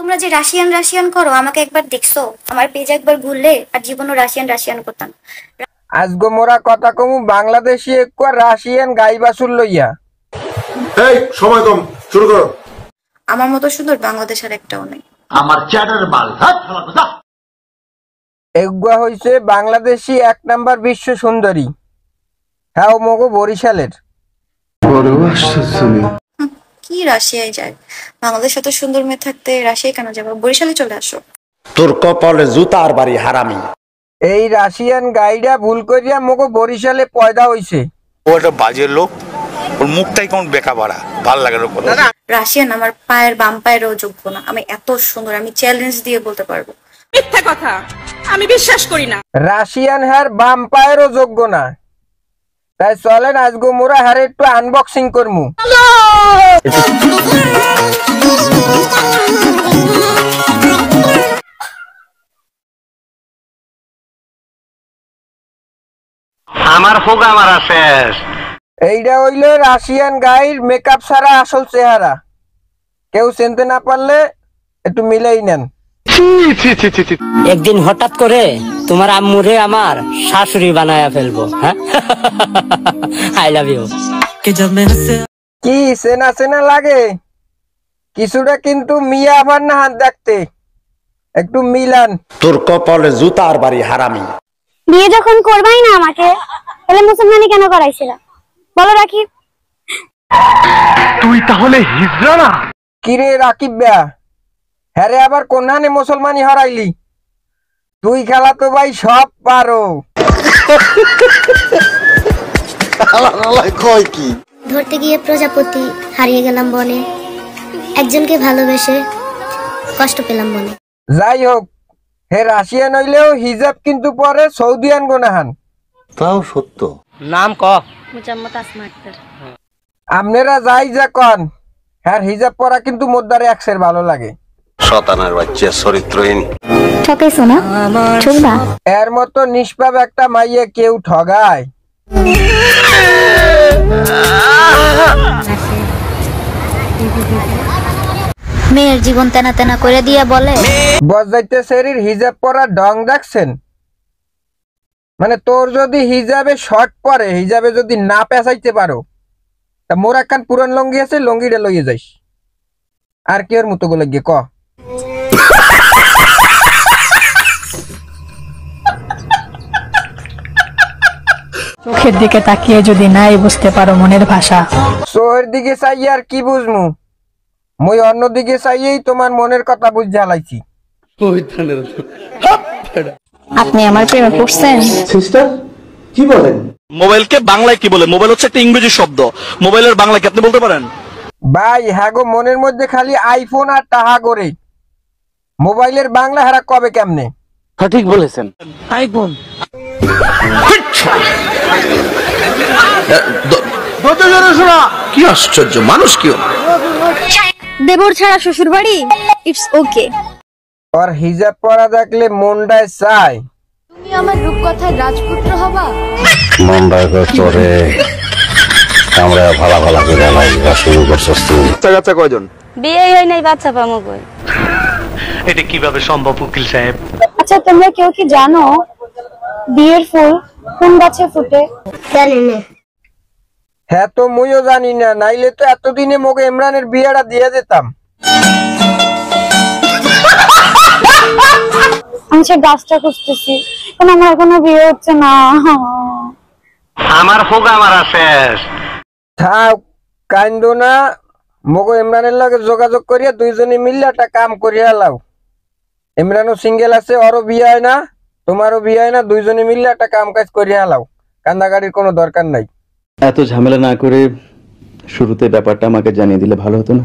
তোমরা যে Russian Russian করো, আমাকে একবার দেখছো? আমার পেজ একবার ঘুরলে আর জীবনও রাশিয়ান রাশিয়ান করতাম। আজগো মোরা কথা কমু বাংলাদেশি এক রাশিয়ান গাইবাসুর লইয়া। এই সময় কম, শুরু করো। আমার মতো সুন্দর বাংলাদেশ আর একটাও নেই। আমার চ্যাটার বাল এগুয়া হইছে বাংলাদেশি 1 নাম্বার বিশ্ব সুন্দরী। হ্যাঁ, ও মগো বরিশালের। কি রাশিয়ায় যায়? বাংলাদেশ এত সুন্দর মেয়ে থাকতে রাশিয়ায় কেন যাবো? বরিশালে চলে আসো। তোর কপালে জুতার বাড়ি হারামি। এই রাশিয়ান গাইডা ভুল করিয়া মগো বরিশালে পয়দা হইছে। ও একটা বাজে লোক, ওর মুখটাই কেমন বেকা বাড়া, ভাল লাগে না কোনো। রাশিয়ান আমার পায়ের বাম পায়েরও যোগ্য না। আমি এত সুন্দর, আমি চ্যালেঞ্জ দিয়ে বলতে পারবো। মিথ্যা কথা, আমি বিশ্বাস করি না। রাশিয়ান হ্যার বাম পায়েরও যোগ্য না। তাই চলেন আজগো মোরা হ্যার একটু আনবক্সিং করমু। আমার হোগা মারা শেষ। এইটা হইলো রাশিয়ান গাইর মেকআপ ছাড়া আসল চেহারা। কেউ চিনতে না পারলে একটু মিলাই নেন। একদিন হঠাৎ করে তোমার আম্মুরে আমার শাশুড়ি বানায়া ফেলবো। হ্যাঁ, আই লাভ ইউ। কি চেনা চেনা লাগে কিছুটা, কিন্তু মিয়া আবার না হাত দেখতে একটু মিলান। তোর কপালে জুতার বাড়ি হারামি। বিয়ে যখন করবাই না আমাকে, তাহলে মুসলমানি কেন করাইছিল বলো রাকিব? তুই তাহলে হিজড়া না? কিরে রাকিব ব্যা, হ্যাঁ রে, আবার কোনখানে মুসলমানি হারাইলি? তুই খেলা তো ভাই সব পারো। কয় কি? ধরতে গিয়ে প্রজাপতি হারিয়ে গেলাম বনে, একজনকে ভালোবেসে কষ্ট পেলাম মনে। যাই হোক, হে রাশিয়ান হইলেও হিজাব কিন্তু পরে সৌদিয়ান গোনাহান। তাও সত্য। নাম ক? মুজাম্মত আসমা আক্তার। আপনারা যাই যা কন, হ্যাঁ হিজাব পরা কিন্তু মোদ্দারে একসের ভালো লাগে। শতানার বাচ্চা চরিত্রহীন। ঠকাইছো না? ঠকবা? এর মতো নিষ্পাপ একটা মাইয়ে কেউ ঠগায়? মেয়ের জীবন তেনা তেনা করে দিয়া বলে, বজাইতে শরীর হিজাব পরা ডং দেখছেন? মানে তোর যদি হিজাবে শর্ট পরে, হিজাবে যদি না পেঁচাইতে পারো, তা মোর একখান পুরান লঙ্গি আছে, লঙ্গিটা লইয়ে যাইস। আর কি ওর মতো গুলো গিয়ে ক। চোখের দিকে তাকিয়ে যদি নাই বুঝতে পারো মনের ভাষা, চোখের দিকে চাইয়ে আর কি বুঝমু? মই অন্যদিকে চাইয়েই তোমার মনের কথা বুঝতে হালাইছি। আপনি আমার প্রেমে পড়ছেন? সিস্টার কি বলেন? মোবাইলকে বাংলায় কি বলে? মোবাইল হচ্ছে একটা ইংরেজি শব্দ, মোবাইলের বাংলা কি আপনি বলতে পারেন? ভাই হ্যাঁ গো, মনের মধ্যে খালি আইফোন আর টাহা করে, মোবাইলের বাংলা হারা কবে কেমনে? সঠিক বলেছেন, আইফোন। কি আশ্চর্য মানুষ! কি দেবর ছাড়া শ্বশুর বাড়ি, ইটস ওকে। আর হিজাব পরা দেখলে মনটায় চায় তুমি আমার রূপকথার রাজপুত্র হবা। মন্দায় চরে আমরা ভালা ভালা করে লাগা শুরু করছস তুই। বাচ্চা কয়জন? বিয়ে হয় নাই, বাচ্চা পামো কই? এটা কিভাবে সম্ভব উকিল সাহেব? আচ্ছা তোমরা কেউ কি জানো বিয়ের ফুল কোন গাছে ফুটে? জানি না। হ্যাঁ তো মুইও জানি না, নাইলে তো এতদিনে মোকে ইমরানের বিয়েটা দিয়ে দিতাম। আমি সে গাছটা খুঁজতেছি, কিন্তু আমার কোনো বিয়ে হচ্ছে না। আমার হোগা মারা শেষ। থাক কান্দো না, মোকে ইমরানের লগে যোগাযোগ করিয়া দুইজনে মিললে একটা কাম করিয়া লাও। ইমরানও সিঙ্গেল আছে, ওরও বিয়ে হয় না, তোমারও বিয়ে হয় না, দুইজনে মিললে একটা কাম কাজ করিয়া লাও। কান্দাকাটির কোনো দরকার নাই। এত ঝামেলা না করে শুরুতে ব্যাপারটা আমাকে জানিয়ে দিলে ভালো হতো না?